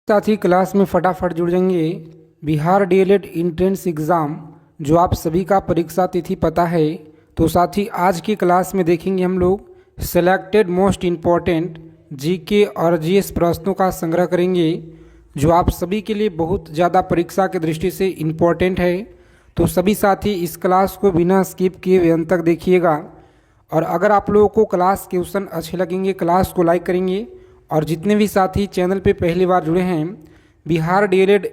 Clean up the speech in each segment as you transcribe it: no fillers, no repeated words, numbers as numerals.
साथ ही क्लास में फटाफट जुड़ जाएंगे। बिहार डीएलएड एंट्रेंस एग्ज़ाम जो आप सभी का परीक्षा तिथि पता है, तो साथ ही आज की क्लास में देखेंगे हम लोग सेलेक्टेड मोस्ट इम्पॉर्टेंट जीके और जीएस प्रश्नों का संग्रह करेंगे जो आप सभी के लिए बहुत ज़्यादा परीक्षा की दृष्टि से इम्पॉर्टेंट है। तो सभी साथी इस क्लास को बिना स्किप किए हुए अंत तक देखिएगा। और अगर आप लोगों को क्लास के क्वेश्चन अच्छे लगेंगे, क्लास को लाइक करेंगे। और जितने भी साथी चैनल पे पहली बार जुड़े हैं, बिहार डीएलएड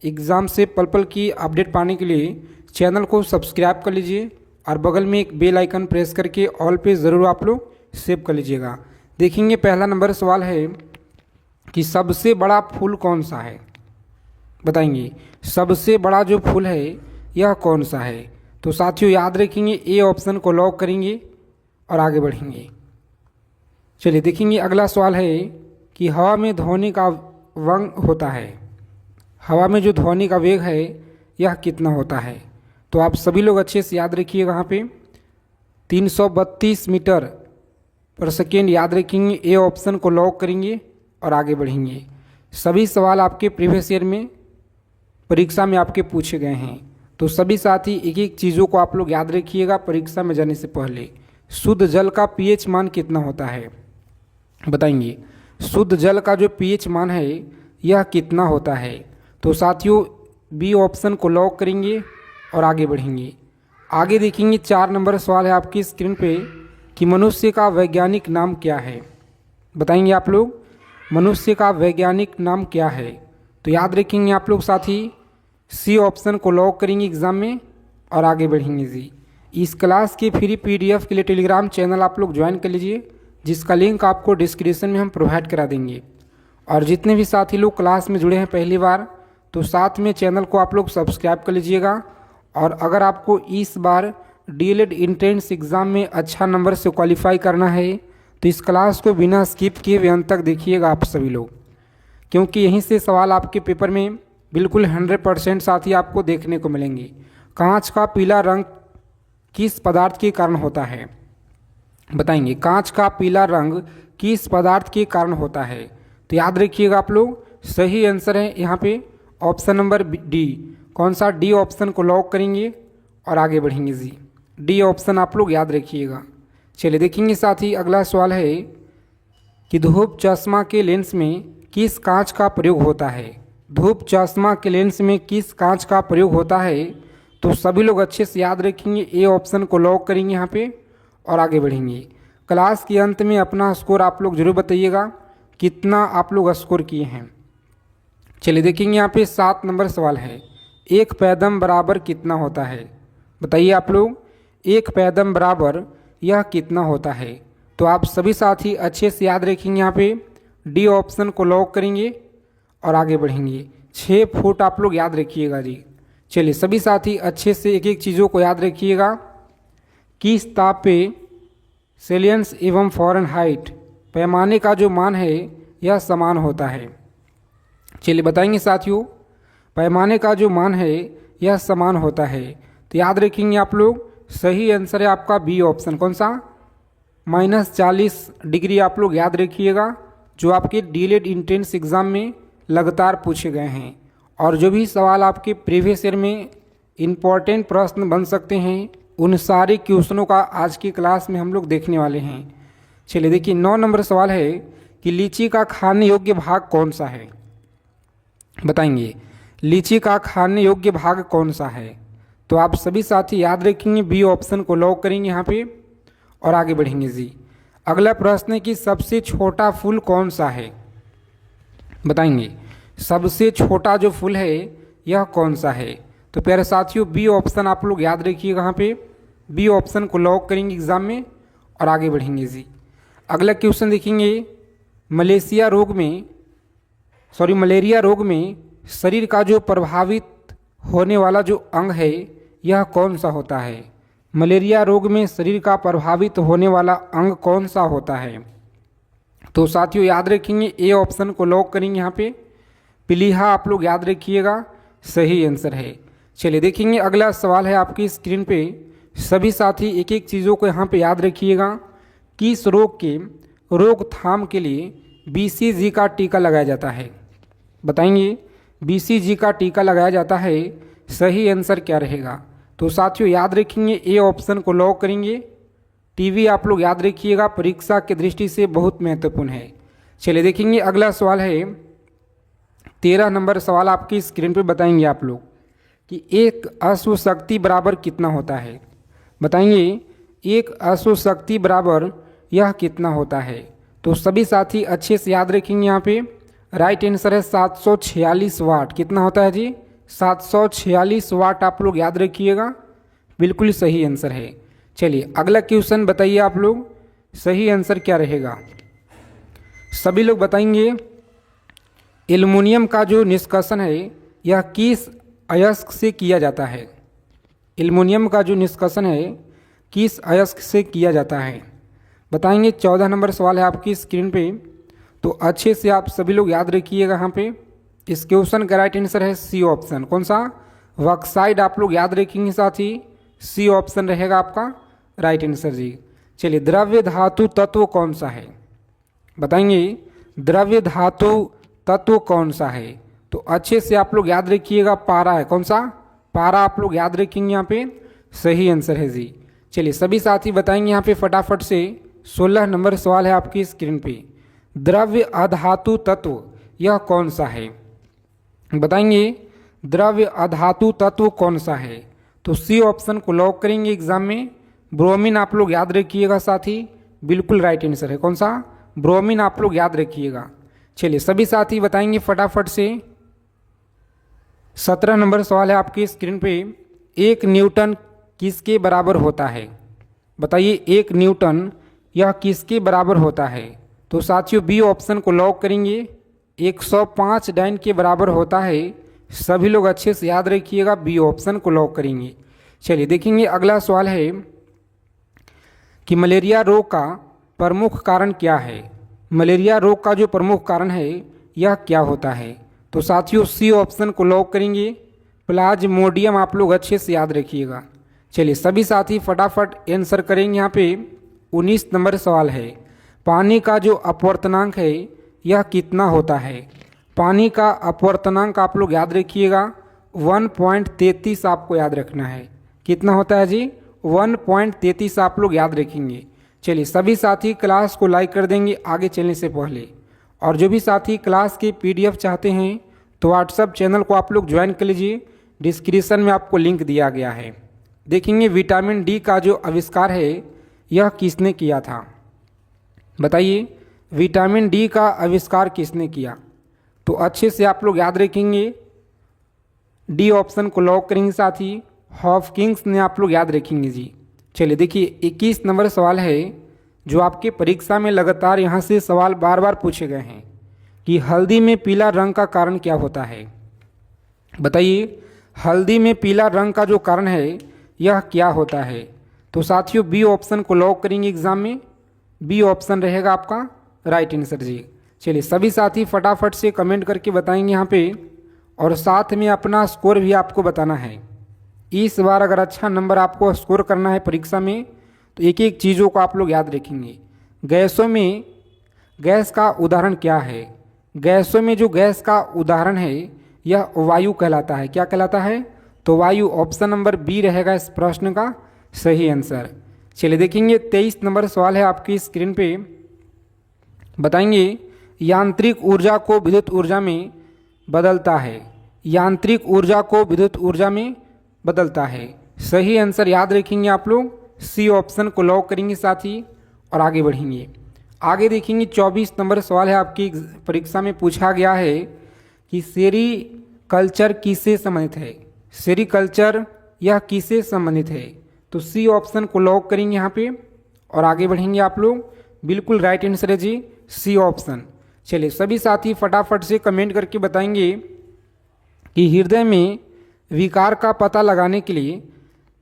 एग्ज़ाम से पल पल की अपडेट पाने के लिए चैनल को सब्सक्राइब कर लीजिए और बगल में एक बेल आइकन प्रेस करके ऑल पे ज़रूर आप लोग सेव कर लीजिएगा। देखेंगे पहला नंबर सवाल है कि सबसे बड़ा फूल कौन सा है। बताएंगे सबसे बड़ा जो फूल है यह कौन सा है। तो साथियों याद रखेंगे, ए ऑप्शन को लॉक करेंगे और आगे बढ़ेंगे। चलिए देखेंगे अगला सवाल है कि हवा में ध्वनि का वेग होता है। हवा में जो ध्वनि का वेग है यह कितना होता है। तो आप सभी लोग अच्छे से याद रखिएगा, यहाँ पे 332 मीटर पर सेकेंड याद रखेंगे। ए ऑप्शन को लॉक करेंगे और आगे बढ़ेंगे। सभी सवाल आपके प्रीवियस ईयर में परीक्षा में आपके पूछे गए हैं, तो सभी साथी एक एक चीज़ों को आप लोग याद रखिएगा परीक्षा में जाने से पहले। शुद्ध जल का पीएच मान कितना होता है। बताएंगे शुद्ध जल का जो पीएच मान है यह कितना होता है। तो साथियों बी ऑप्शन को लॉक करेंगे और आगे बढ़ेंगे। आगे देखेंगे 4 नंबर सवाल है आपकी स्क्रीन पे कि मनुष्य का वैज्ञानिक नाम क्या है। बताएंगे आप लोग मनुष्य का वैज्ञानिक नाम क्या है। तो याद रखेंगे आप लोग साथी सी ऑप्शन को लॉक करेंगे एग्जाम में और आगे बढ़ेंगे जी। इस क्लास के फ्री पीडीएफ के लिए टेलीग्राम चैनल आप लोग ज्वाइन कर लीजिए, जिसका लिंक आपको डिस्क्रिप्शन में हम प्रोवाइड करा देंगे। और जितने भी साथी लोग क्लास में जुड़े हैं पहली बार, तो साथ में चैनल को आप लोग सब्सक्राइब कर लीजिएगा। और अगर आपको इस बार डीएलएड एंट्रेंस एग्ज़ाम में अच्छा नंबर से क्वालिफाई करना है, तो इस क्लास को बिना स्किप किए हुए अंत तक देखिएगा आप सभी लोग, क्योंकि यहीं से सवाल आपके पेपर में बिल्कुल 100% साथी आपको देखने को मिलेंगे। कांच का पीला रंग किस पदार्थ के कारण होता है। बताएंगे कांच का पीला रंग किस पदार्थ के कारण होता है। तो याद रखिएगा आप लोग, सही आंसर है यहाँ पे ऑप्शन नंबर डी। कौन सा, डी ऑप्शन को लॉक करेंगे और आगे बढ़ेंगे जी। डी ऑप्शन आप लोग याद रखिएगा। चलिए देखेंगे साथी अगला सवाल है कि धूप चश्मा के लेंस में किस कांच का प्रयोग होता है। धूप चश्मा के लेंस में किस कांच का प्रयोग होता है। तो सभी लोग अच्छे से याद रखेंगे, ए ऑप्शन को लॉक करेंगे यहाँ पे और आगे बढ़ेंगे। क्लास के अंत में अपना स्कोर आप लोग जरूर बताइएगा कितना आप लोग स्कोर किए हैं। चलिए देखेंगे यहाँ पे 7 नंबर सवाल है, एक पैदम बराबर कितना होता है। बताइए आप लोग एक पैदम बराबर यह कितना होता है। तो आप सभी साथी अच्छे से याद रखेंगे, यहाँ पे डी ऑप्शन को लॉक करेंगे और आगे बढ़ेंगे। 6 फुट आप लोग याद रखिएगा जी। चलिए सभी साथी अच्छे से एक एक चीज़ों को याद रखिएगा। किस ताप पे सेल्सियस एवं फ़ारेनहाइट पैमाने का जो मान है यह समान होता है। चलिए बताएंगे साथियों पैमाने का जो मान है यह समान होता है। तो याद रखेंगे आप लोग, सही आंसर है आपका बी ऑप्शन। कौन सा, -40 डिग्री आप लोग याद रखिएगा, जो आपके डीएलएड एंट्रेंस एग्ज़ाम में लगातार पूछे गए हैं। और जो भी सवाल आपके प्रीवियस ईयर में इम्पॉर्टेंट प्रश्न बन सकते हैं, उन सारे क्वेश्चनों का आज की क्लास में हम लोग देखने वाले हैं। चलिए देखिए 9 नंबर सवाल है कि लीची का खाने योग्य भाग कौन सा है। बताएंगे लीची का खाने योग्य भाग कौन सा है। तो आप सभी साथी याद रखेंगे, बी ऑप्शन को लॉक करेंगे यहाँ पे और आगे बढ़ेंगे जी। अगला प्रश्न है कि सबसे छोटा फूल कौन सा है। बताएंगे सबसे छोटा जो फूल है यह कौन सा है। तो प्यारे साथियों बी ऑप्शन आप लोग याद रखिएगा, यहाँ पे बी ऑप्शन को लॉक करेंगे एग्जाम में और आगे बढ़ेंगे जी। अगला क्वेश्चन देखेंगे मलेरिया रोग में शरीर का जो प्रभावित होने वाला जो अंग है यह कौन सा होता है। मलेरिया रोग में शरीर का प्रभावित होने वाला अंग कौन सा होता है। तो साथियों याद रखेंगे, ए ऑप्शन को लॉक करेंगे यहाँ पे प्लीहा आप लोग याद रखिएगा, सही आंसर है। चलिए देखेंगे अगला सवाल है आपकी स्क्रीन पे। सभी साथी एक एक चीज़ों को यहाँ पे याद रखिएगा। किस रोग के रोकथाम के लिए बीसीजी का टीका लगाया जाता है। बताएंगे BCG का टीका लगाया जाता है, सही आंसर क्या रहेगा? तो साथियों याद रखेंगे ए ऑप्शन को लॉक करेंगे। टीवी आप लोग याद रखिएगा, परीक्षा की दृष्टि से बहुत महत्वपूर्ण है। चलिए देखेंगे अगला सवाल है 13 नंबर सवाल आपकी स्क्रीन पे बताएंगे आप लोग कि एक अश्व शक्ति बराबर कितना होता है। बताएंगे एक अश्व शक्ति बराबर यह कितना होता है। तो सभी साथी अच्छे से याद रखेंगे, यहाँ पे राइट आंसर है 746 वाट। कितना होता है जी? 746 वाट आप लोग याद रखिएगा, बिल्कुल सही आंसर है। चलिए अगला क्वेश्चन बताइए आप लोग, सही आंसर क्या रहेगा? सभी लोग बताएंगे एल्युमिनियम का जो निष्कर्षण है यह किस अयस्क से किया जाता है? एल्युमिनियम का जो निष्कर्षण है किस अयस्क से किया जाता है? बताएंगे 14 नंबर सवाल है आपकी स्क्रीन पे। तो अच्छे से आप सभी लोग याद रखिएगा, यहाँ पे इस क्वेश्चन का राइट आंसर है सी ऑप्शन। कौन सा? बॉक्साइट आप लोग याद रखेंगे साथी, सी ऑप्शन रहेगा आपका राइट आंसर जी। चलिए द्रव्य धातु तत्व कौन सा है? बताएंगे द्रव्य धातु तत्व कौन सा है? तो अच्छे से आप लोग याद रखिएगा, पारा है। कौन सा? पारा आप लोग याद रखेंगे, यहाँ पे सही आंसर है जी। चलिए सभी साथी बताएंगे यहाँ पे फटाफट से। 16 नंबर सवाल है आपकी स्क्रीन पे, द्रव्य अधातु तत्व यह कौन सा है? बताएंगे द्रव्य अधातु तत्व कौन सा है? तो सी ऑप्शन को लॉक करेंगे एग्जाम में। ब्रोमीन आप लोग याद रखिएगा साथी, बिल्कुल राइट आंसर है। कौन सा? ब्रोमीन आप लोग याद रखिएगा। चलिए सभी साथी बताएंगे फटाफट से। 17 नंबर सवाल है आपकी स्क्रीन पे, एक न्यूटन किसके बराबर होता है? बताइए एक न्यूटन यह किसके बराबर होता है? तो साथियों बी ऑप्शन को लॉक करेंगे, 105 डाइन के बराबर होता है। सभी लोग अच्छे से याद रखिएगा, बी ऑप्शन को लॉक करेंगे। चलिए देखेंगे अगला सवाल है कि मलेरिया रोग का प्रमुख कारण क्या है? मलेरिया रोग का जो प्रमुख कारण है यह क्या होता है? तो साथियों सी ऑप्शन को लॉक करेंगे, प्लाज्मोडियम आप लोग अच्छे से याद रखिएगा। चलिए सभी साथी फटाफट आंसर करेंगे। यहाँ पे 19 नंबर सवाल है, पानी का जो अपवर्तनांक है यह कितना होता है? पानी का अपवर्तनांक आप लोग याद रखिएगा 1.33 आपको याद रखना है। कितना होता है जी? 1.33 आप लोग याद रखेंगे। चलिए सभी साथी क्लास को लाइक कर देंगे आगे चलने से पहले, और जो भी साथी क्लास की PDF चाहते हैं तो व्हाट्सएप चैनल को आप लोग ज्वाइन कर लीजिए, डिस्क्रिप्शन में आपको लिंक दिया गया है। देखेंगे विटामिन डी का जो आविष्कार है यह किसने किया था? बताइए विटामिन डी का आविष्कार किसने किया? तो अच्छे से आप लोग याद रखेंगे, डी ऑप्शन को लॉक करेंगे साथी, हॉपकिंस ने आप लोग याद रखेंगे जी। चलिए देखिए 21 नंबर सवाल है जो आपके परीक्षा में लगातार यहाँ से सवाल बार बार पूछे गए हैं कि हल्दी में पीला रंग का कारण क्या होता है? बताइए हल्दी में पीला रंग का जो कारण है यह क्या होता है? तो साथियों बी ऑप्शन को लॉक करेंगे एग्जाम में, बी ऑप्शन रहेगा आपका राइट आंसर जी। चलिए सभी साथी फटाफट से कमेंट करके बताएंगे यहाँ पे, और साथ में अपना स्कोर भी आपको बताना है। इस बार अगर अच्छा नंबर आपको स्कोर करना है परीक्षा में तो एक एक चीज़ों को आप लोग याद रखेंगे। गैसों में गैस का उदाहरण क्या है? गैसों में जो गैस का उदाहरण है यह वायु कहलाता है। क्या कहलाता है? तो वायु, ऑप्शन नंबर बी रहेगा इस प्रश्न का सही आंसर। चलिए देखेंगे 23 नंबर सवाल है आपकी स्क्रीन पे। बताएंगे यांत्रिक ऊर्जा को विद्युत ऊर्जा में बदलता है। यांत्रिक ऊर्जा को विद्युत ऊर्जा में बदलता है। सही आंसर याद रखेंगे आप लोग, सी ऑप्शन को लॉक करेंगे साथी और आगे बढ़ेंगे। आगे देखेंगे 24 नंबर सवाल है आपकी परीक्षा में पूछा गया है कि सेरीकल्चर किससे संबंधित है? सेरीकल्चर यह किससे संबंधित है? तो सी ऑप्शन को लॉक करेंगे यहाँ पे और आगे बढ़ेंगे आप लोग। बिल्कुल राइट आंसर है जी, सी ऑप्शन। चलिए सभी साथी फटाफट से कमेंट करके बताएंगे कि हृदय में विकार का पता लगाने के लिए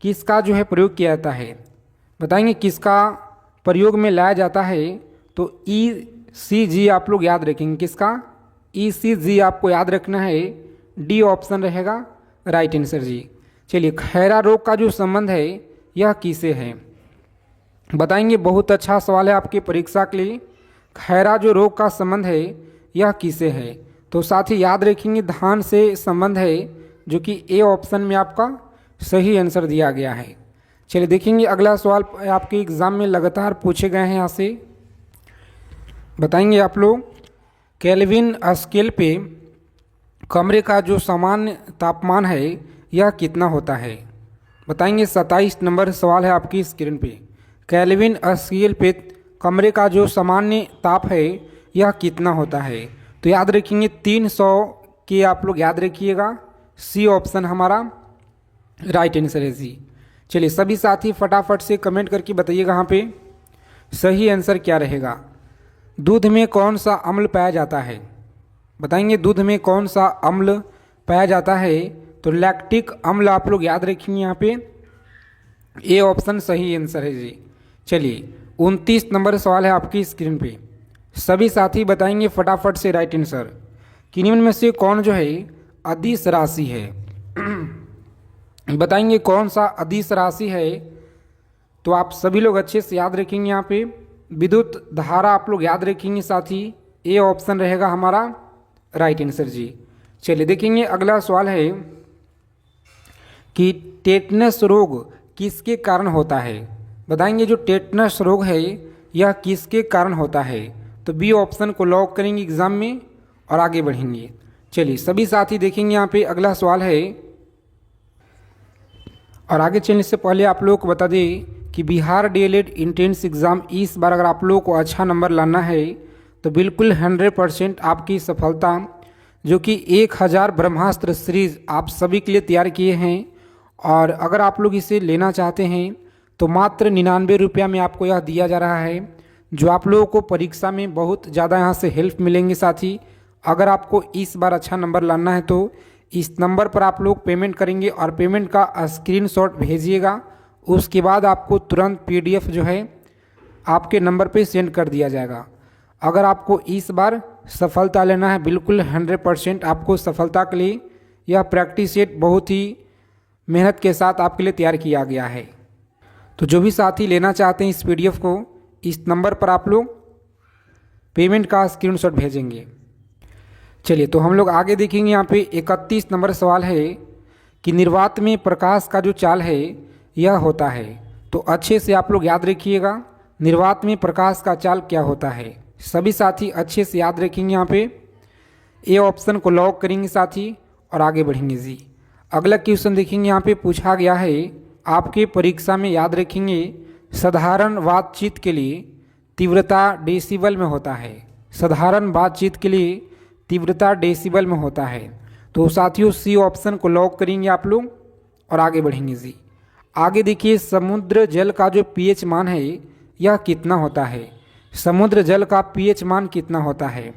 किसका जो है प्रयोग किया जाता है? बताएंगे किसका प्रयोग में लाया जाता है? तो ECG आप लोग याद रखेंगे। किसका? ECG आपको याद रखना है, डी ऑप्शन रहेगा राइट आंसर जी। चलिए खैरा रोग का जो संबंध है यह किसे है? बताएंगे बहुत अच्छा सवाल है आपकी परीक्षा के लिए। खैरा जो रोग का संबंध है यह किसे है? तो साथ ही याद रखेंगे धान से संबंध है, जो कि ए ऑप्शन में आपका सही आंसर दिया गया है। चलिए देखेंगे अगला सवाल आपके एग्जाम में लगातार पूछे गए हैं। यहाँ से बताएंगे आप लोग, केल्विन स्केल पे कमरे का जो सामान्य तापमान है यह कितना होता है। बताएंगे 27 नंबर सवाल है आपकी स्क्रीन पे। केल्विन स्केल पे कमरे का जो सामान्य ताप है यह कितना होता है। तो याद रखेंगे 300 के आप लोग याद रखिएगा, सी ऑप्शन हमारा राइट आंसर है जी। चलिए सभी साथी फटाफट से कमेंट करके बताइएगा यहाँ पे सही आंसर क्या रहेगा। दूध में कौन सा अम्ल पाया जाता है। बताएंगे दूध में कौन सा अम्ल पाया जाता है। तो लैक्टिक अम्ल आप लोग याद रखेंगे, यहाँ पे ए ऑप्शन सही आंसर है जी। चलिए 29 नंबर सवाल है आपकी स्क्रीन पे। सभी साथी बताएंगे फटाफट से राइट आंसर कि निम्न में से कौन जो है अदिश राशि है। बताएंगे कौन सा अदिश राशि है। तो आप सभी लोग अच्छे से याद रखेंगे, यहाँ पे विद्युत धारा आप लोग याद रखेंगे साथी, ए ऑप्शन रहेगा हमारा राइट आंसर जी। चलिए देखेंगे अगला सवाल है कि टेटनस रोग किसके कारण होता है। बताएंगे जो टेटनस रोग है यह किसके कारण होता है। तो बी ऑप्शन को लॉक करेंगे एग्जाम में और आगे बढ़ेंगे। चलिए सभी साथी देखेंगे यहाँ पे अगला सवाल है। और आगे चलने से पहले आप लोगों को बता दें कि बिहार डीएलएड एंट्रेंस एग्ज़ाम इस बार अगर आप लोगों को अच्छा नंबर लाना है तो बिल्कुल 100% आपकी सफलता, जो कि 1000 ब्रह्मास्त्र सीरीज आप सभी के लिए तैयार किए हैं। और अगर आप लोग इसे लेना चाहते हैं तो मात्र 99 रुपया में आपको यह दिया जा रहा है, जो आप लोगों को परीक्षा में बहुत ज़्यादा यहाँ से हेल्प मिलेंगे। साथी अगर आपको इस बार अच्छा नंबर लाना है तो इस नंबर पर आप लोग पेमेंट करेंगे और पेमेंट का स्क्रीनशॉट भेजिएगा। उसके बाद आपको तुरंत पीडीएफ जो है आपके नंबर पे सेंड कर दिया जाएगा। अगर आपको इस बार सफलता लेना है, बिल्कुल 100% आपको सफलता के लिए यह प्रैक्टिस सेट बहुत ही मेहनत के साथ आपके लिए तैयार किया गया है। तो जो भी साथी लेना चाहते हैं इस पीडीएफ को, इस नंबर पर आप लोग पेमेंट का स्क्रीनशॉट भेजेंगे। चलिए तो हम लोग आगे देखेंगे। यहाँ पे 31 नंबर सवाल है कि निर्वात में प्रकाश का जो चाल है यह होता है। तो अच्छे से आप लोग याद रखिएगा निर्वात में प्रकाश का चाल क्या होता है। सभी साथी अच्छे से याद रखेंगे, यहाँ पे ए ऑप्शन को लॉक करेंगे साथी और आगे बढ़ेंगे जी। अगला क्वेश्चन देखेंगे, यहाँ पे पूछा गया है आपके परीक्षा में, याद रखेंगे साधारण बातचीत के लिए तीव्रता डेसिबल में होता है। साधारण बातचीत के लिए तीव्रता डेसिबल में होता है। तो साथियों सी ऑप्शन को लॉक करेंगे आप लोग और आगे बढ़ेंगे जी। आगे देखिए समुद्र जल का जो पीएच मान है यह कितना होता है। समुद्र जल का पीएच मान कितना होता है।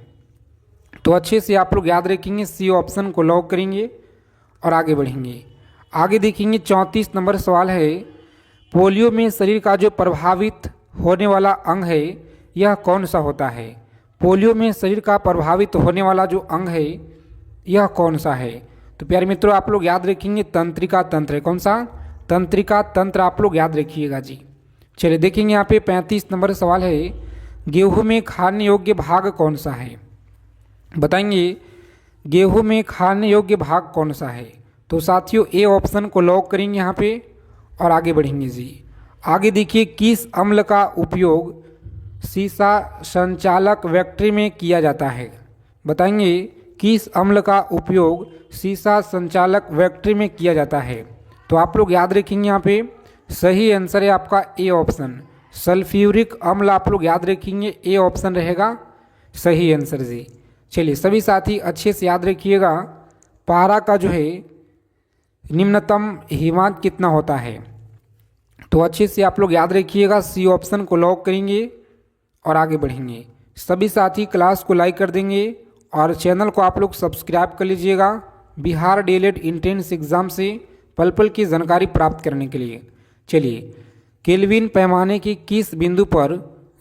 तो अच्छे से आप लोग याद रखेंगे, सी ऑप्शन को लॉक करेंगे और आगे बढ़ेंगे। आगे देखेंगे 34 नंबर सवाल है, पोलियो में शरीर का जो प्रभावित होने वाला अंग है यह कौन सा होता है। पोलियो में शरीर का प्रभावित होने वाला जो अंग है यह कौन सा है। तो प्यारे मित्रों आप लोग याद रखेंगे तंत्रिका तंत्र है। कौन सा? तंत्रिका तंत्र आप लोग याद रखिएगा जी। चलिए देखेंगे यहाँ पे 35 नंबर सवाल है, गेहूं में खाने योग्य भाग कौन सा है। बताएंगे गेहूं में खाने योग्य भाग कौन सा है। तो साथियों ए ऑप्शन को लॉक करेंगे यहाँ पे और आगे बढ़ेंगे जी। आगे देखिए किस अम्ल का उपयोग सीसा संचालक बैटरी में किया जाता है। बताएंगे किस अम्ल का उपयोग सीसा संचालक बैटरी में किया जाता है। तो आप लोग याद रखेंगे, यहाँ पे सही आंसर है आपका ए ऑप्शन सल्फ्यूरिक अम्ल। आप लोग याद रखेंगे ए ऑप्शन रहेगा सही आंसर जी। चलिए सभी साथी अच्छे से याद रखिएगा, पारा का जो है निम्नतम हिमांक कितना होता है। तो अच्छे से आप लोग याद रखिएगा, सी ऑप्शन को लॉक करेंगे और आगे बढ़ेंगे। सभी साथी क्लास को लाइक कर देंगे और चैनल को आप लोग सब्सक्राइब कर लीजिएगा बिहार डीएलएड एंट्रेंस एग्जाम से पल पल की जानकारी प्राप्त करने के लिए। चलिए केल्विन पैमाने के किस बिंदु पर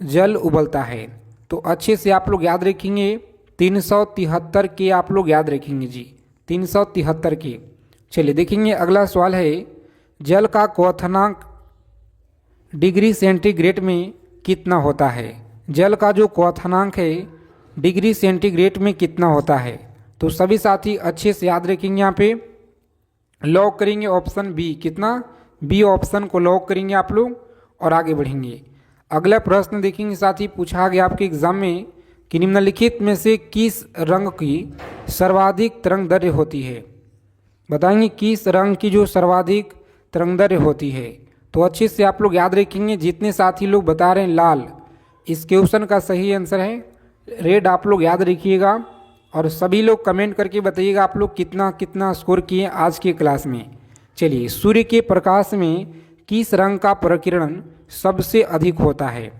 जल उबलता है। तो अच्छे से आप लोग याद रखेंगे 373 के आप लोग याद रखेंगे जी, 373 के। चलिए देखेंगे अगला सवाल है, जल का क्वथनांक डिग्री सेंटीग्रेड में कितना होता है। जल का जो क्वथनांक है डिग्री सेंटीग्रेड में कितना होता है। तो सभी साथी अच्छे से याद रखेंगे। यहाँ पे लॉक करेंगे ऑप्शन बी, कितना, बी ऑप्शन को लॉक करेंगे आप लोग और आगे बढ़ेंगे। अगला प्रश्न देखेंगे साथी, पूछा गया आपके एग्जाम में कि निम्नलिखित में से किस रंग की सर्वाधिक तरंगदैर्घ्य होती है। बताएंगे किस रंग की जो सर्वाधिक तरंगदैर्घ्य होती है। तो अच्छे से आप लोग याद रखेंगे। जितने साथी लोग बता रहे हैं लाल, इस क्वेश्चन का सही आंसर है रेड, आप लोग याद रखिएगा। और सभी लोग कमेंट करके बताइएगा आप लोग कितना कितना स्कोर किए आज के क्लास में। चलिए, सूर्य के प्रकाश में किस रंग का प्रकीर्णन सबसे अधिक होता है।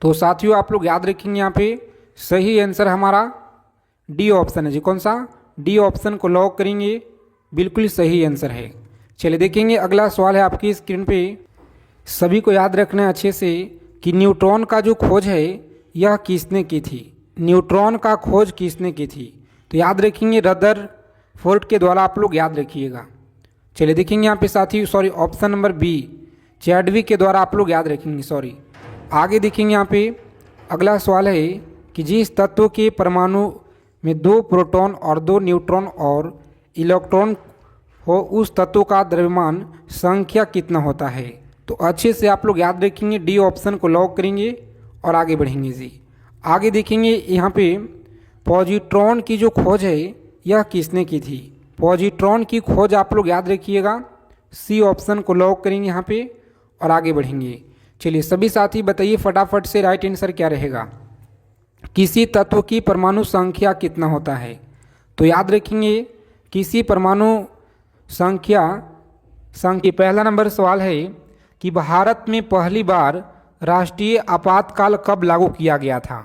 तो साथियों आप लोग याद रखेंगे, यहाँ पे सही आंसर हमारा डी ऑप्शन है जी। कौन सा, डी ऑप्शन को लॉक करेंगे, बिल्कुल सही आंसर है। चलिए देखेंगे, अगला सवाल है आपकी स्क्रीन पे। सभी को याद रखना है अच्छे से कि न्यूट्रॉन का जो खोज है यह किसने की थी। न्यूट्रॉन का खोज किसने की थी। तो याद रखेंगे रदरफोर्ड के द्वारा, आप लोग याद रखिएगा। चलिए देखेंगे यहाँ पे साथी, sorry option number B Chadwick के द्वारा, आप लोग याद रखेंगे, सॉरी। आगे देखेंगे यहाँ पे अगला सवाल है कि जिस तत्व के परमाणु में 2 प्रोटॉन और 2 न्यूट्रॉन और इलेक्ट्रॉन हो उस तत्व का द्रव्यमान संख्या कितना होता है। तो अच्छे से आप लोग याद रखेंगे, डी ऑप्शन को लॉक करेंगे और आगे बढ़ेंगे जी। आगे देखेंगे यहाँ पे पॉजिट्रॉन की जो खोज है यह किसने की थी। पॉजिट्रॉन की खोज आप लोग याद रखिएगा, सी ऑप्शन को लॉक करेंगे यहाँ पे और आगे बढ़ेंगे। चलिए सभी साथी बताइए फटाफट से राइट आंसर क्या रहेगा। किसी तत्व की परमाणु संख्या कितना होता है। तो याद रखेंगे किसी परमाणु संख्या पहला नंबर सवाल है कि भारत में पहली बार राष्ट्रीय आपातकाल कब लागू किया गया था।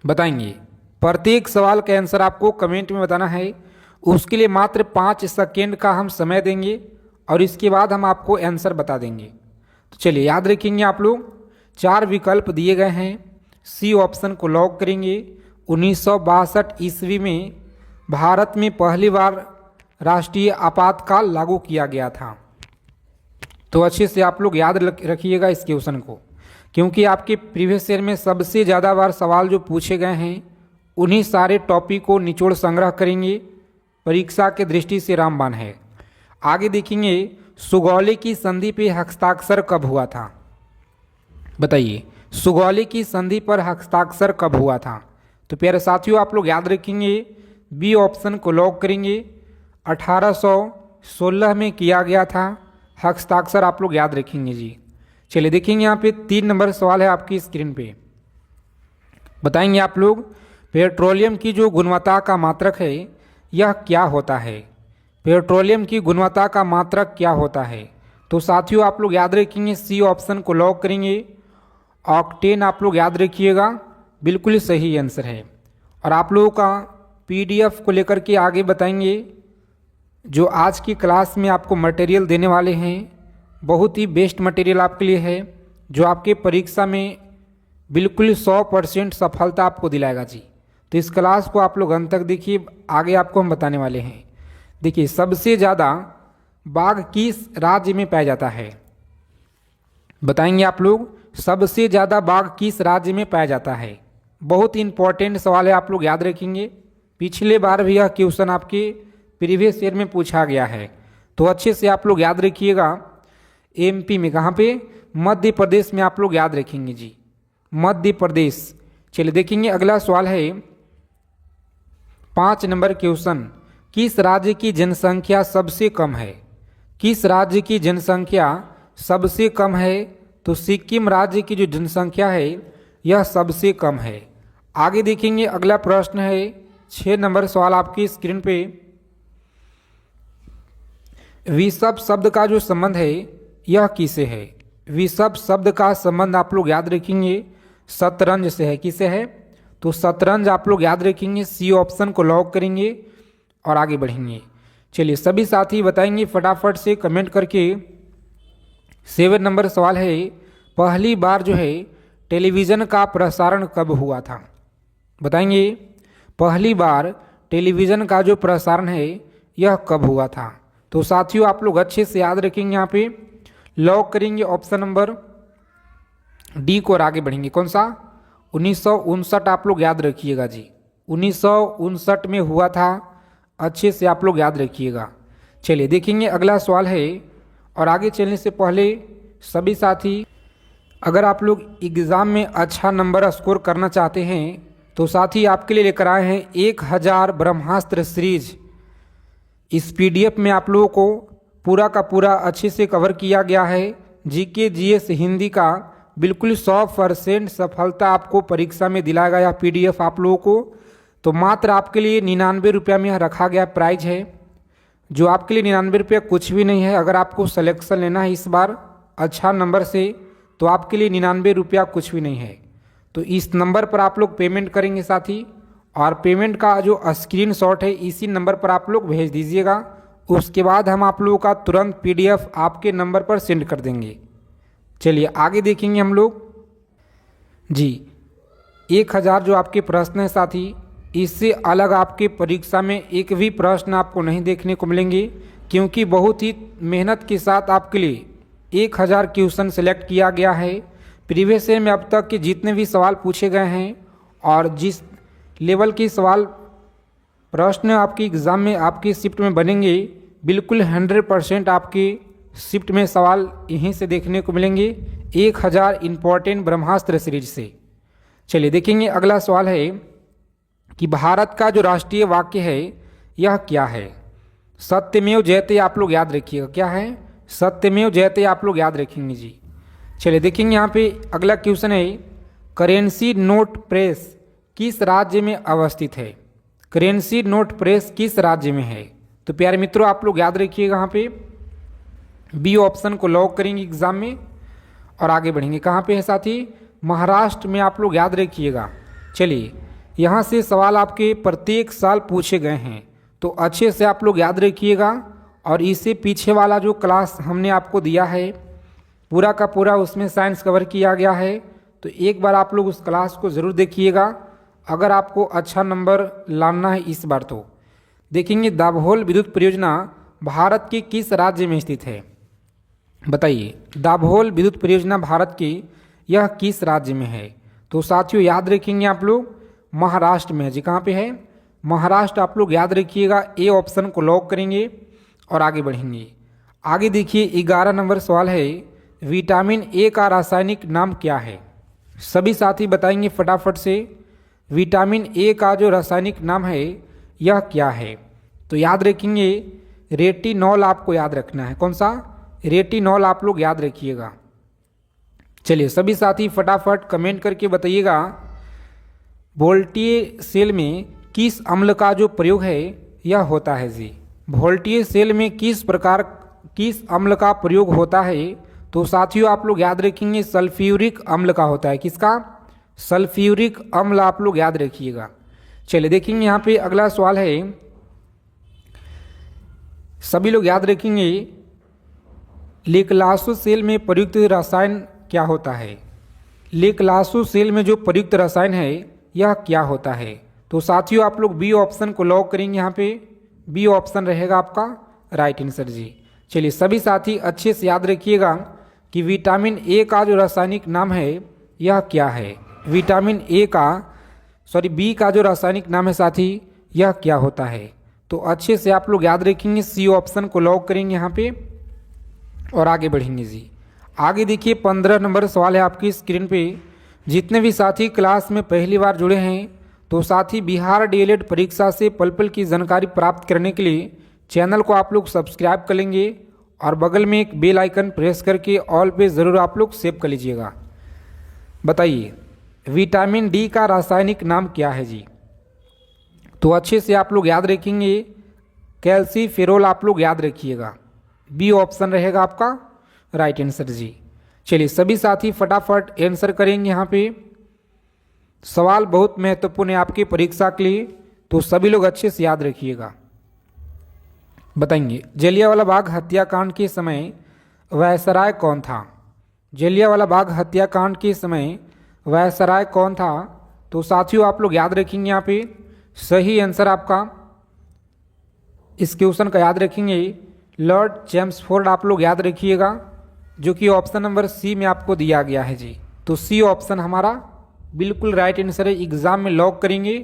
बताएंगे, प्रत्येक सवाल का आंसर आपको कमेंट में बताना है। उसके लिए मात्र 5 सेकेंड का हम समय देंगे और इसके बाद हम आपको आंसर बता देंगे। तो चलिए याद रखेंगे आप लोग, 4 विकल्प दिए गए हैं, सी ऑप्शन को लॉक करेंगे। 1962 ईस्वी में भारत में पहली बार राष्ट्रीय आपातकाल लागू किया गया था। तो अच्छे से आप लोग याद रखिएगा इस क्वेश्चन को, क्योंकि आपके प्रीवियस ईयर में सबसे ज़्यादा बार सवाल जो पूछे गए हैं उन्हीं सारे टॉपिक को निचोड़ संग्रह करेंगे, परीक्षा के दृष्टि से रामबाण है। आगे देखेंगे, सुगौली की संधि पे हस्ताक्षर कब हुआ था। बताइए, सुगौली की संधि पर हस्ताक्षर कब हुआ था। तो प्यारे साथियों आप लोग याद रखेंगे, बी ऑप्शन को लॉक करेंगे। 1816 में किया गया था हस्ताक्षर, आप लोग याद रखेंगे जी। चलिए देखेंगे यहाँ पे 3 नंबर सवाल है आपकी स्क्रीन पे। बताएंगे आप लोग, पेट्रोलियम की जो गुणवत्ता का मात्रक है यह क्या होता है। पेट्रोलियम की गुणवत्ता का मात्रक क्या होता है। तो साथियों आप लोग याद रखेंगे, सी ऑप्शन को लॉक करेंगे। ऑक्टेन आप लोग याद रखिएगा, बिल्कुल सही आंसर है। और आप लोगों का पीडीएफ को लेकर के आगे बताएंगे। जो आज की क्लास में आपको मटेरियल देने वाले हैं बहुत ही बेस्ट मटेरियल आपके लिए है, जो आपके परीक्षा में बिल्कुल 100% सफलता आपको दिलाएगा जी। तो इस क्लास को आप लोग अंत तक देखिए, आगे आपको हम बताने वाले हैं। देखिए, सबसे ज़्यादा बाघ किस राज्य में पाया जाता है। बताएंगे आप लोग, सबसे ज़्यादा बाघ किस राज्य में पाया जाता है। बहुत इंपॉर्टेंट सवाल है, आप लोग याद रखेंगे। पिछले बार भी यह क्वेश्चन आपके प्रीवियस ईयर में पूछा गया है, तो अच्छे से आप लोग याद रखिएगा। एमपी में कहाँ पे, मध्य प्रदेश में आप लोग याद रखेंगे जी, मध्य प्रदेश। चलिए देखेंगे अगला सवाल है 5 नंबर क्वेश्चन, किस राज्य की जनसंख्या सबसे कम है। किस राज्य की जनसंख्या सबसे कम है। तो सिक्किम राज्य की जो जनसंख्या है यह सबसे कम है। आगे देखेंगे अगला प्रश्न है 6 नंबर सवाल आपकी स्क्रीन पे। विषभ शब्द का जो संबंध है यह किसे है। विषभ शब्द का संबंध आप लोग याद रखेंगे शतरंज से है। किसे है, तो शतरंज आप लोग याद रखेंगे, सी ऑप्शन को लॉक करेंगे और आगे बढ़ेंगे। चलिए सभी साथी बताएंगे फटाफट से कमेंट करके। 7 नंबर सवाल है, पहली बार जो है टेलीविज़न का प्रसारण कब हुआ था। बताएंगे, पहली बार टेलीविज़न का जो प्रसारण है यह कब हुआ था। तो साथियों आप लोग अच्छे से याद रखेंगे, यहाँ पे लॉक करेंगे ऑप्शन नंबर डी को और आगे बढ़ेंगे। कौन सा, 1959 आप लोग याद रखिएगा जी। 1959 में हुआ था। अच्छे से आप लोग याद रखिएगा। चलिए देखेंगे अगला सवाल है। और आगे चलने से पहले सभी साथी, अगर आप लोग एग्ज़ाम में अच्छा नंबर स्कोर करना चाहते हैं तो साथी आपके लिए लेकर आए हैं 1000 ब्रह्मास्त्र सीरीज। इस पीडीएफ में आप लोगों को पूरा का पूरा अच्छे से कवर किया गया है। जीके जीएस हिंदी का बिल्कुल 100% सफलता आपको परीक्षा में दिलाएगा यह पीडीएफ आप लोगों को। तो मात्र आपके लिए 99 रुपया में यह रखा गया प्राइज है, जो आपके लिए 99 रुपया कुछ भी नहीं है। अगर आपको सिलेक्शन लेना है इस बार अच्छा नंबर से तो आपके लिए 99 रुपया कुछ भी नहीं है। तो इस नंबर पर आप लोग पेमेंट करेंगे साथी, और पेमेंट का जो स्क्रीनशॉट है इसी नंबर पर आप लोग भेज दीजिएगा। उसके बाद हम आप लोगों का तुरंत पीडीएफ आपके नंबर पर सेंड कर देंगे। चलिए आगे देखेंगे हम लोग जी। 1000 जो आपके प्रश्न है साथी, इससे अलग आपके परीक्षा में एक भी प्रश्न आपको नहीं देखने को मिलेंगे, क्योंकि बहुत ही मेहनत के साथ आपके लिए 1000 क्वेश्चन सेलेक्ट किया गया है। प्रीवियस ईयर में अब तक के जितने भी सवाल पूछे गए हैं और जिस लेवल के सवाल प्रश्न आपके एग्ज़ाम में आपकी शिफ्ट में बनेंगे, बिल्कुल 100% आपके शिफ्ट में सवाल यहीं से देखने को मिलेंगे, 1000 इम्पॉर्टेंट ब्रह्मास्त्र सीरीज से। चलिए देखेंगे अगला सवाल है कि भारत का जो राष्ट्रीय वाक्य है यह क्या है। सत्यमेव जयते आप लोग याद रखिएगा। क्या है? सत्यमेव जयते आप लोग याद रखेंगे जी। चलिए देखेंगे यहाँ पे अगला क्वेश्चन है, करेंसी नोट प्रेस किस राज्य में अवस्थित है। करेंसी नोट प्रेस किस राज्य में है? तो प्यारे मित्रों आप लोग याद रखिएगा, यहाँ पे बी ऑप्शन को लॉक करेंगे एग्जाम में और आगे बढ़ेंगे। कहाँ पे है साथी? महाराष्ट्र में आप लोग याद रखिएगा। चलिए यहाँ से सवाल आपके प्रत्येक साल पूछे गए हैं, तो अच्छे से आप लोग याद रखिएगा। और इससे पीछे वाला जो क्लास हमने आपको दिया है पूरा का पूरा, उसमें साइंस कवर किया गया है, तो एक बार आप लोग उस क्लास को ज़रूर देखिएगा अगर आपको अच्छा नंबर लाना है इस बार। तो देखेंगे दाभोल विद्युत परियोजना भारत के किस राज्य में स्थित है? बताइए, दाभोल विद्युत परियोजना भारत की यह किस राज्य में है? तो साथियों याद रखेंगे आप लोग, महाराष्ट्र में है जी। कहाँ पे है? महाराष्ट्र आप लोग याद रखिएगा। ए ऑप्शन को लॉक करेंगे और आगे बढ़ेंगे। आगे देखिए 11 नंबर सवाल है, विटामिन ए का रासायनिक नाम क्या है? सभी साथी बताएंगे फटाफट से, विटामिन ए का जो रासायनिक नाम है यह क्या है? तो याद रखेंगे रेटिनॉल आपको याद रखना है। कौन सा? रेटिनॉल आप लोग याद रखिएगा। चलिए सभी साथी फटाफट कमेंट करके बताइएगा, वोल्टीय सेल में किस अम्ल का जो प्रयोग है यह होता है जी। वोल्टीय सेल में किस अम्ल का प्रयोग होता है? तो साथियों आप लोग याद रखेंगे सल्फ्यूरिक अम्ल का होता है। किसका? सल्फ्यूरिक अम्ल आप लोग याद रखिएगा। चलिए देखेंगे यहाँ पे अगला सवाल है, सभी लोग याद रखेंगे लेक्लासो सेल में प्रयुक्त रसायन क्या होता है? लेक्लासो सेल में जो प्रयुक्त रसायन है यह क्या होता है? तो साथियों आप लोग बी ऑप्शन को लॉक करेंगे। यहाँ पे बी ऑप्शन रहेगा आपका राइट आंसर जी। चलिए सभी साथी अच्छे से याद रखिएगा कि विटामिन ए का जो रासायनिक नाम है यह क्या है। विटामिन ए का बी का जो रासायनिक नाम है साथी यह क्या होता है? तो अच्छे से आप लोग याद रखेंगे, सी ऑप्शन को लॉक करेंगे यहाँ पे और आगे बढ़ेंगे जी। आगे देखिए 15 नंबर सवाल है आपकी स्क्रीन पे। जितने भी साथी क्लास में पहली बार जुड़े हैं तो साथी बिहार डीएलएड परीक्षा से पल पल की जानकारी प्राप्त करने के लिए चैनल को आप लोग सब्सक्राइब कर लेंगे और बगल में एक बेल आइकन प्रेस करके ऑल पे ज़रूर आप लोग सेव कर लीजिएगा। बताइए विटामिन डी का रासायनिक नाम क्या है जी? तो अच्छे से आप लोग याद रखेंगे कैल्सीफेरोल आप लोग याद रखिएगा। बी ऑप्शन रहेगा आपका राइट आंसर जी। चलिए सभी साथी फटाफट आंसर करेंगे। यहाँ पे सवाल बहुत महत्वपूर्ण है आपकी परीक्षा के लिए, तो सभी लोग अच्छे से याद रखिएगा। बताएंगे जलियांवाला बाग हत्याकांड के समय वायसराय कौन था? जलियांवाला बाग हत्याकांड के समय वायसराय कौन था? तो साथियों आप लोग याद रखेंगे, यहाँ पे सही आंसर आपका इस क्वेश्चन का याद रखेंगे लॉर्ड चैम्सफोर्ड आप लोग याद रखिएगा, जो कि ऑप्शन नंबर सी में आपको दिया गया है जी। तो सी ऑप्शन हमारा बिल्कुल राइट आंसर है, एग्जाम में लॉक करेंगे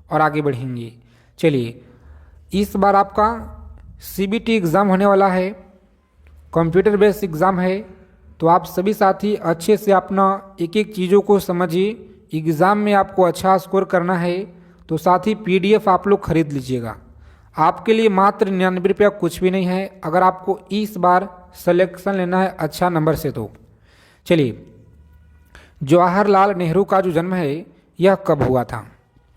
और आगे बढ़ेंगे। चलिए, इस बार आपका CBT एग्ज़ाम होने वाला है, कंप्यूटर बेस्ड एग्ज़ाम है, तो आप सभी साथी अच्छे से अपना एक एक चीज़ों को समझिए। एग्ज़ाम में आपको अच्छा स्कोर करना है तो साथ ही PDF आप लोग खरीद लीजिएगा। आपके लिए मात्र 99 रुपया कुछ भी नहीं है अगर आपको इस बार सिलेक्शन लेना है अच्छा नंबर से। तो चलिए, जवाहरलाल नेहरू का जो जन्म है यह कब हुआ था?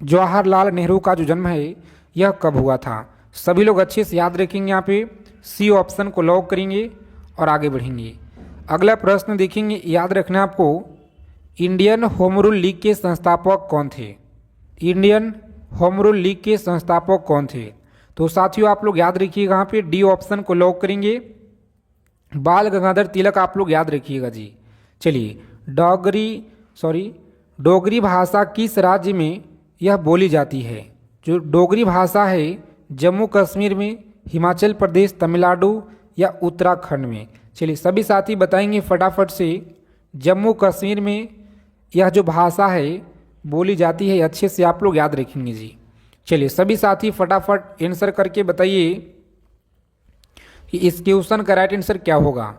जवाहरलाल नेहरू का जो जन्म है यह कब हुआ था? सभी लोग अच्छे से याद रखेंगे। यहाँ पे C ऑप्शन को लॉक करेंगे और आगे बढ़ेंगे। अगला प्रश्न देखेंगे, याद रखना आपको, इंडियन होम रूल लीग के संस्थापक कौन थे? इंडियन होम रूल लीग के संस्थापक कौन थे? तो साथियों आप लोग याद रखिएगा, यहाँ पे D ऑप्शन को लॉक करेंगे, बाल गंगाधर तिलक आप लोग याद रखिएगा जी। चलिए, डोगरी भाषा किस राज्य में यह बोली जाती है? जो डोगरी भाषा है जम्मू कश्मीर में, हिमाचल प्रदेश, तमिलनाडु या उत्तराखंड में? चलिए, सभी साथी बताएंगे फटाफट से। जम्मू कश्मीर में यह जो भाषा है बोली जाती है, अच्छे से आप लोग याद रखेंगे जी। चलिए, सभी साथी फटाफट आंसर करके बताइए कि इस क्वेश्चन का राइट आंसर क्या होगा।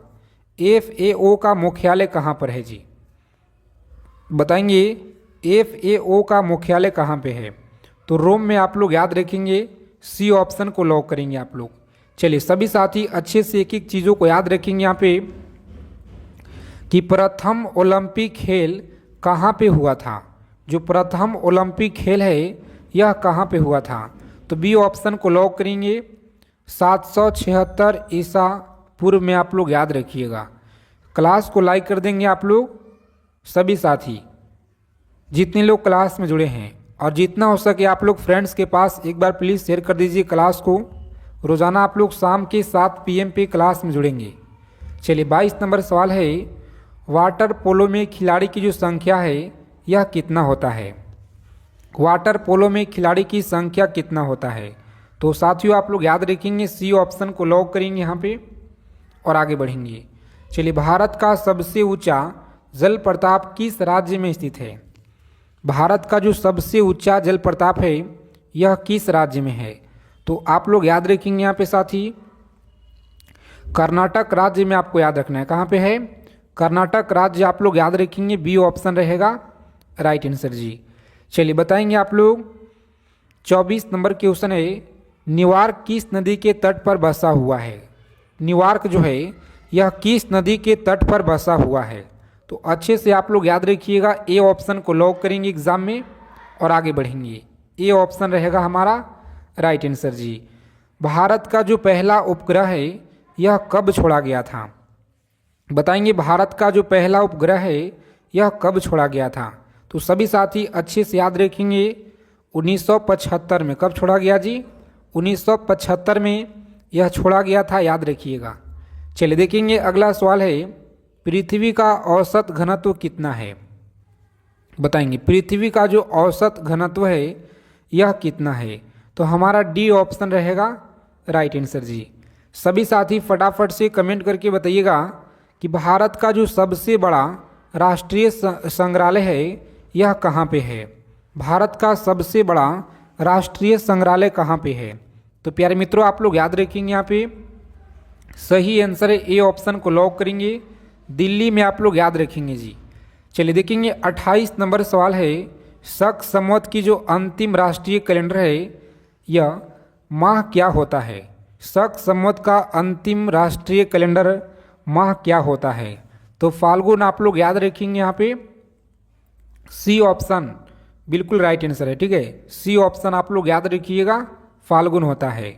FAO का मुख्यालय कहाँ पर है जी? बताएंगे FAO का मुख्यालय कहाँ पे है? तो रोम में आप लोग याद रखेंगे, C ऑप्शन को लॉक करेंगे आप लोग। चलिए, सभी साथी अच्छे से एक एक चीज़ों को याद रखेंगे यहाँ पे कि प्रथम ओलंपिक खेल कहाँ पे हुआ था? जो प्रथम ओलंपिक खेल है यह कहाँ पे हुआ था? तो B ऑप्शन को लॉक करेंगे, 776 ईसा पूर्व में आप लोग याद रखिएगा। क्लास को लाइक कर देंगे आप लोग सभी साथी, जितने लोग क्लास में जुड़े हैं, और जितना हो सके आप लोग फ्रेंड्स के पास एक बार प्लीज़ शेयर कर दीजिए क्लास को। रोज़ाना आप लोग शाम के 7 PM पे क्लास में जुड़ेंगे। चलिए, 22 नंबर सवाल है, वाटर पोलो में खिलाड़ी की जो संख्या है यह कितना होता है? वाटर पोलो में खिलाड़ी की संख्या कितना होता है? तो साथियों आप लोग याद रखेंगे, C ऑप्शन को लॉक करेंगे यहाँ पे और आगे बढ़ेंगे। चलिए, भारत का सबसे ऊंचा जल प्रताप किस राज्य में स्थित है? भारत का जो सबसे ऊंचा जल प्रताप है यह किस राज्य में है? तो आप लोग याद रखेंगे यहाँ पे साथी, कर्नाटक राज्य में आपको याद रखना है। कहाँ पे है? कर्नाटक राज्य आप लोग याद रखेंगे, B ऑप्शन रहेगा राइट आंसर जी। चलिए, बताएंगे आप लोग, 24 नंबर क्वेश्चन है, न्यूयॉर्क किस नदी के तट पर बसा हुआ है? न्यूयॉर्क जो है यह किस नदी के तट पर बसा हुआ है? तो अच्छे से आप लोग याद रखिएगा, A ऑप्शन को लॉक करेंगे एग्जाम में और आगे बढ़ेंगे। A ऑप्शन रहेगा हमारा राइट आंसर जी। भारत का जो पहला उपग्रह है यह कब छोड़ा गया था? बताएंगे, भारत का जो पहला उपग्रह है यह कब छोड़ा गया था? तो सभी साथी अच्छे से याद रखेंगे, 1975 में। कब छोड़ा गया जी? 1975 में यह छोड़ा गया था, याद रखिएगा। चलिए देखेंगे, अगला सवाल है, पृथ्वी का औसत घनत्व कितना है? बताएंगे, पृथ्वी का जो औसत घनत्व है यह कितना है? तो हमारा D ऑप्शन रहेगा राइट आंसर जी। सभी साथी फटाफट से कमेंट करके बताइएगा कि भारत का जो सबसे बड़ा राष्ट्रीय संग्रहालय है यह कहाँ पे है? भारत का सबसे बड़ा राष्ट्रीय संग्रहालय कहाँ पे है? तो प्यारे मित्रों आप लोग याद रखेंगे, यहाँ पे सही आंसर है, A ऑप्शन को लॉक करेंगे, दिल्ली में आप लोग याद रखेंगे जी। चलिए देखेंगे, 28 नंबर सवाल है, शक संवत की जो अंतिम राष्ट्रीय कैलेंडर है यह माह क्या होता है? शक संवत का अंतिम राष्ट्रीय कैलेंडर माह क्या होता है? तो फाल्गुन आप लोग याद रखेंगे, यहाँ पे C ऑप्शन बिल्कुल राइट आंसर है। ठीक है, C ऑप्शन आप लोग याद रखिएगा, फाल्गुन होता है।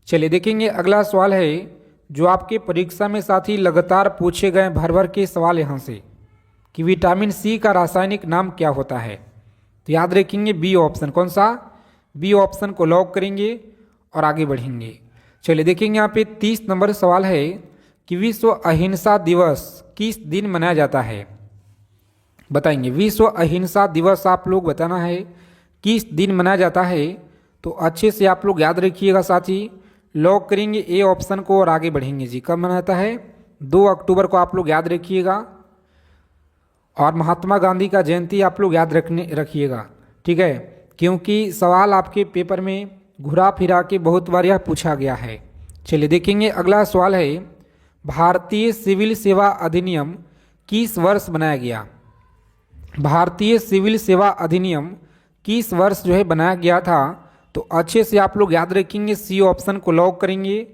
चलिए देखेंगे, अगला सवाल है जो आपके परीक्षा में साथी लगातार पूछे गए भर भर के सवाल यहाँ से कि विटामिन C का रासायनिक नाम क्या होता है? तो याद रखेंगे B ऑप्शन। कौन सा? B ऑप्शन को लॉक करेंगे और आगे बढ़ेंगे। चलिए देखेंगे, यहाँ पे 30 नंबर सवाल है कि विश्व अहिंसा दिवस किस दिन मनाया जाता है? बताएंगे, विश्व अहिंसा दिवस आप लोग बताना है किस दिन मनाया जाता है। तो अच्छे से आप लोग याद रखिएगा साथी, लॉक करेंगे A ऑप्शन को और आगे बढ़ेंगे जी। कब मनाता है? 2 अक्टूबर को आप लोग याद रखिएगा। और महात्मा गांधी का जयंती आप लोग याद रखिएगा। ठीक है, क्योंकि सवाल आपके पेपर में घुरा फिरा के बहुत बार यह पूछा गया है। चलिए देखेंगे, अगला सवाल है भारतीय सिविल सेवा अधिनियम किस वर्ष बनाया गया। भारतीय सिविल सेवा अधिनियम किस वर्ष जो है बनाया गया था, तो अच्छे से आप लोग याद रखेंगे, सी ऑप्शन को लॉक करेंगे।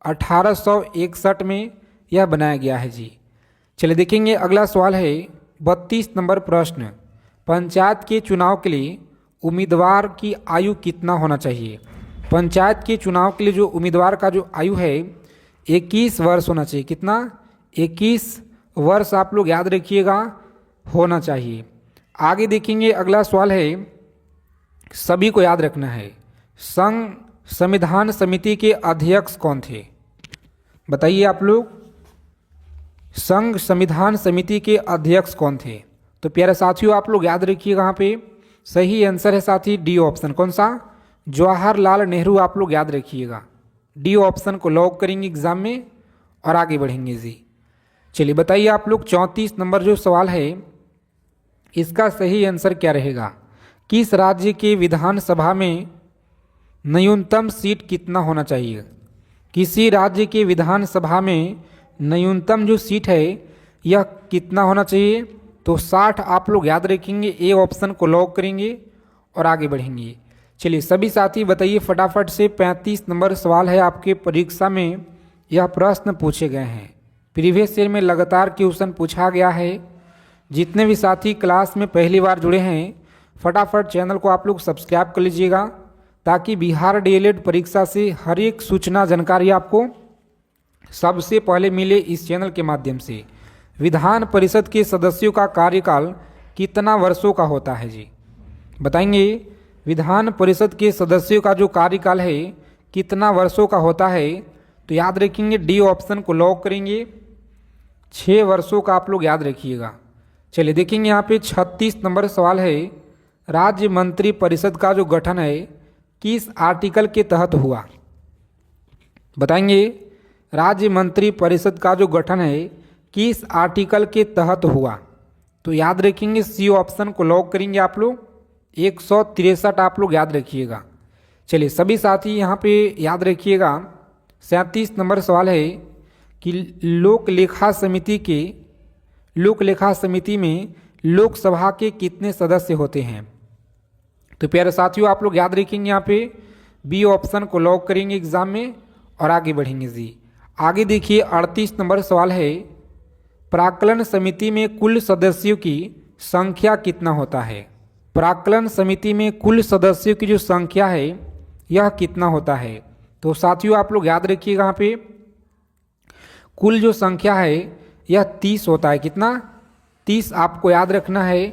1861 में यह बनाया गया है जी। चलिए देखेंगे, अगला सवाल है 32 नंबर प्रश्न, पंचायत के चुनाव के लिए उम्मीदवार की आयु कितना होना चाहिए। पंचायत के चुनाव के लिए जो उम्मीदवार का जो आयु है 21 वर्ष होना चाहिए। कितना? 21 वर्ष आप लोग याद रखिएगा, होना चाहिए। आगे देखेंगे, अगला सवाल है, सभी को याद रखना है, संघ संविधान समिति के अध्यक्ष कौन थे। बताइए आप लोग, संघ संविधान समिति के अध्यक्ष कौन थे। तो प्यारे साथियों आप लोग याद रखिएगा, यहाँ पे सही आंसर है साथी डी ऑप्शन। कौन सा? जवाहरलाल नेहरू आप लोग याद रखिएगा। डी ऑप्शन को लॉक करेंगे एग्जाम में और आगे बढ़ेंगे जी। चलिए बताइए आप लोग, 34 नंबर जो सवाल है इसका सही आंसर क्या रहेगा। किस राज्य के विधानसभा में न्यूनतम सीट कितना होना चाहिए। किसी राज्य के विधानसभा में न्यूनतम जो सीट है यह कितना होना चाहिए, तो 60 आप लोग याद रखेंगे। ए ऑप्शन को लॉक करेंगे और आगे बढ़ेंगे। चलिए सभी साथी बताइए फटाफट से, 35 नंबर सवाल है आपके परीक्षा में, यह प्रश्न पूछे गए हैं। प्रीवियस ईयर में लगातार क्वेश्चन पूछा गया है। जितने भी साथी क्लास में पहली बार जुड़े हैं फटाफट चैनल को आप लोग सब्सक्राइब कर लीजिएगा, ताकि बिहार डीएलएड परीक्षा से हर एक सूचना जानकारी आपको सबसे पहले मिले इस चैनल के माध्यम से। विधान परिषद के सदस्यों का कार्यकाल कितना वर्षों का होता है जी। बताएंगे, विधान परिषद के सदस्यों का जो कार्यकाल है कितना वर्षों का होता है, तो याद रखेंगे डी ऑप्शन को लॉक करेंगे। 6 वर्षों का आप लोग याद रखिएगा। चलिए देखेंगे, यहाँ पे 36 नंबर सवाल है, राज्य मंत्री परिषद का जो गठन है किस आर्टिकल के तहत हुआ। बताएंगे, राज्य मंत्री परिषद का जो गठन है किस आर्टिकल के तहत हुआ, तो याद रखेंगे सी ऑप्शन को लॉक करेंगे आप लोग। 163 आप लोग याद रखिएगा। चलिए सभी साथी यहाँ पे याद रखिएगा, 37 नंबर सवाल है कि लोक लेखा समिति में लोकसभा के कितने सदस्य होते हैं। तो प्यारे साथियों आप लोग याद रखेंगे, यहाँ पे बी ऑप्शन को लॉक करेंगे एग्जाम में और आगे बढ़ेंगे जी। आगे देखिए 38 नंबर सवाल है, प्राक्कलन समिति में कुल सदस्यों की संख्या कितना होता है। प्राक्कलन समिति में कुल सदस्यों की जो संख्या है यह कितना होता है, तो साथियों आप लोग याद रखिएगा, यहाँ पे कुल जो संख्या है यह 30 होता है। कितना? 30 आपको याद रखना है,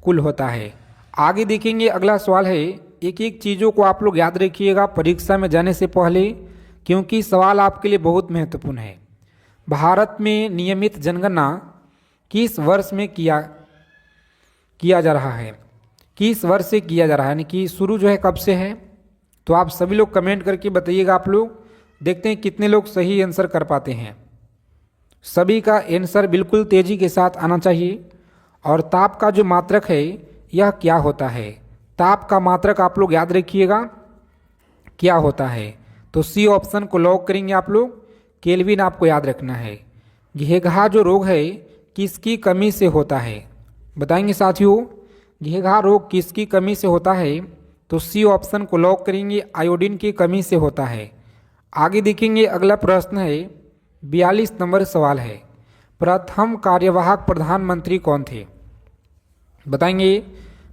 कुल होता है। आगे देखेंगे, अगला सवाल है, एक एक चीज़ों को आप लोग याद रखिएगा परीक्षा में जाने से पहले, क्योंकि सवाल आपके लिए बहुत महत्वपूर्ण है। भारत में नियमित जनगणना किस वर्ष में किया जा रहा है। किस वर्ष से किया जा रहा है, यानी कि शुरू जो है कब से है, तो आप सभी लोग कमेंट करके बताइएगा। आप लोग देखते हैं कितने लोग सही आंसर कर पाते हैं। सभी का आंसर बिल्कुल तेज़ी के साथ आना चाहिए। और ताप का जो मात्रक है यह क्या होता है। ताप का मात्रक आप लोग याद रखिएगा क्या होता है, तो सी ऑप्शन को लॉक करेंगे आप लोग। केल्विन आपको याद रखना है। घेघा जो रोग है किसकी कमी से होता है। बताएंगे साथियों, घेघा रोग किसकी कमी से होता है, तो सी ऑप्शन को लॉक करेंगे, आयोडीन की कमी से होता है। आगे देखेंगे, अगला प्रश्न है 42 नंबर सवाल है, प्रथम कार्यवाहक प्रधानमंत्री कौन थे। बताएंगे,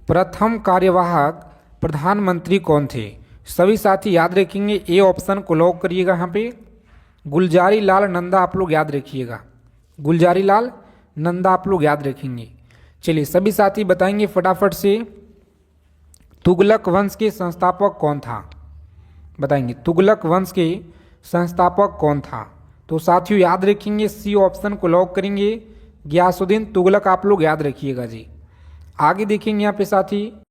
प्रथम कार्यवाहक प्रधानमंत्री कौन थे। सभी साथी याद रखेंगे, ए ऑप्शन को लॉक करिएगा। यहाँ पे गुलजारी लाल नंदा आप लोग याद रखिएगा। गुलजारी लाल नंदा आप लोग याद रखेंगे। चलिए सभी साथी बताएंगे फटाफट से, तुगलक वंश के संस्थापक कौन था। बताएंगे, तुगलक वंश के संस्थापक कौन था, तो साथियों याद रखेंगे सी ऑप्शन को लॉक करेंगे, गियासुद्दीन तुगलक आप लोग याद रखिएगा जी। आगे देखेंगे यहाँ पे साथी